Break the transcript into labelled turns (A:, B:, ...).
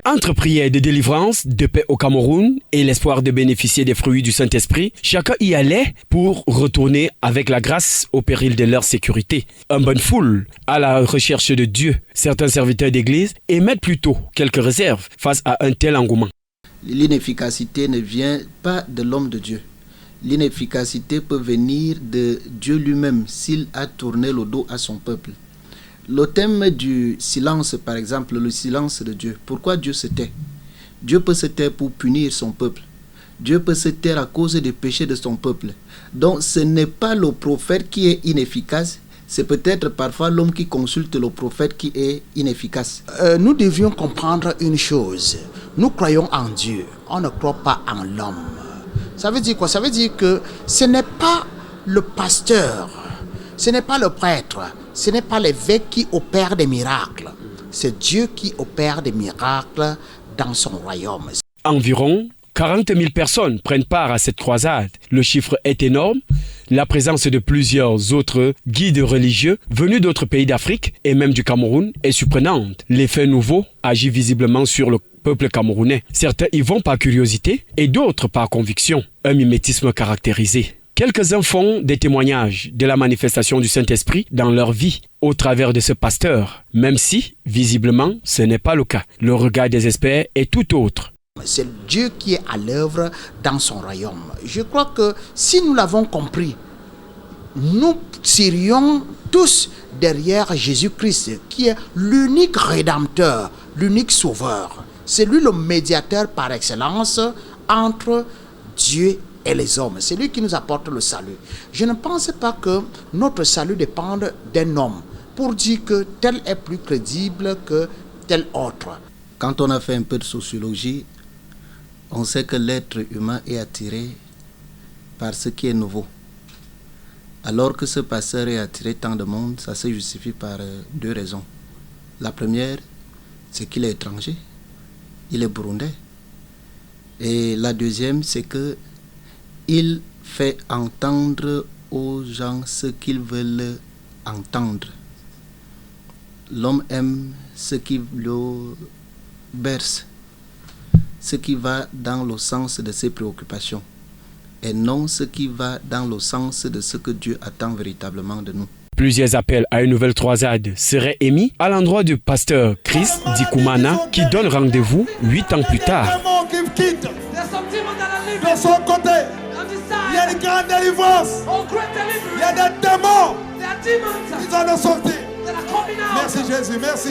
A: Entre prières de délivrance, de paix au Cameroun et l'espoir de bénéficier des fruits du Saint-Esprit, chacun y allait pour retourner avec la grâce au péril de leur sécurité. Une bonne foule à la recherche de Dieu. Certains serviteurs d'église émettent plutôt quelques réserves face à un tel engouement.
B: L'inefficacité ne vient pas de l'homme de Dieu. L'inefficacité peut venir de Dieu lui-même s'il a tourné le dos à son peuple. Le thème du silence, par exemple, le silence de Dieu. Pourquoi Dieu se tait? Dieu peut se taire pour punir son peuple. Dieu peut se taire à cause des péchés de son peuple. Donc ce n'est pas le prophète qui est inefficace, c'est peut-être parfois l'homme qui consulte le prophète qui est inefficace.
C: Nous devions comprendre une chose. Nous croyons en Dieu, on ne croit pas en l'homme. Ça veut dire quoi? Ça veut dire que ce n'est pas le pasteur, ce n'est pas le prêtre, ce n'est pas l'évêque qui opère des miracles. C'est Dieu qui opère des miracles dans son royaume.
A: Environ 40 000 personnes prennent part à cette croisade. Le chiffre est énorme. La présence de plusieurs autres guides religieux venus d'autres pays d'Afrique et même du Cameroun est surprenante. L'effet nouveau agit visiblement sur le peuple camerounais. Certains y vont par curiosité et d'autres par conviction. Un mimétisme caractérisé. Quelques-uns font des témoignages de la manifestation du Saint-Esprit dans leur vie au travers de ce pasteur, même si, visiblement, ce n'est pas le cas. Le regard des experts est tout autre.
C: C'est Dieu qui est à l'œuvre dans son royaume. Je crois que si nous l'avons compris, nous serions tous derrière Jésus-Christ, qui est l'unique rédempteur, l'unique sauveur. C'est lui le médiateur par excellence entre Dieu et les hommes. C'est lui qui nous apporte le salut. Je ne pense pas que notre salut dépende d'un homme pour dire que tel est plus crédible que tel autre.
B: Quand on a fait un peu de sociologie, on sait que l'être humain est attiré par ce qui est nouveau. Alors que ce pasteur est attiré tant de monde, ça se justifie par deux raisons. La première, c'est qu'il est étranger. Il est burundais. Et la deuxième, c'est que il fait entendre aux gens ce qu'ils veulent entendre. L'homme aime ce qui le berce, ce qui va dans le sens de ses préoccupations et non ce qui va dans le sens de ce que Dieu attend véritablement de nous.
A: Plusieurs appels à une nouvelle croisade seraient émis à l'endroit du pasteur Chris Dikumana qui donne rendez-vous 8 ans plus tard.
D: De son côté, il y a une grande délivrance. Il y a des démons. Ils en ont sorti. Merci Jésus, merci.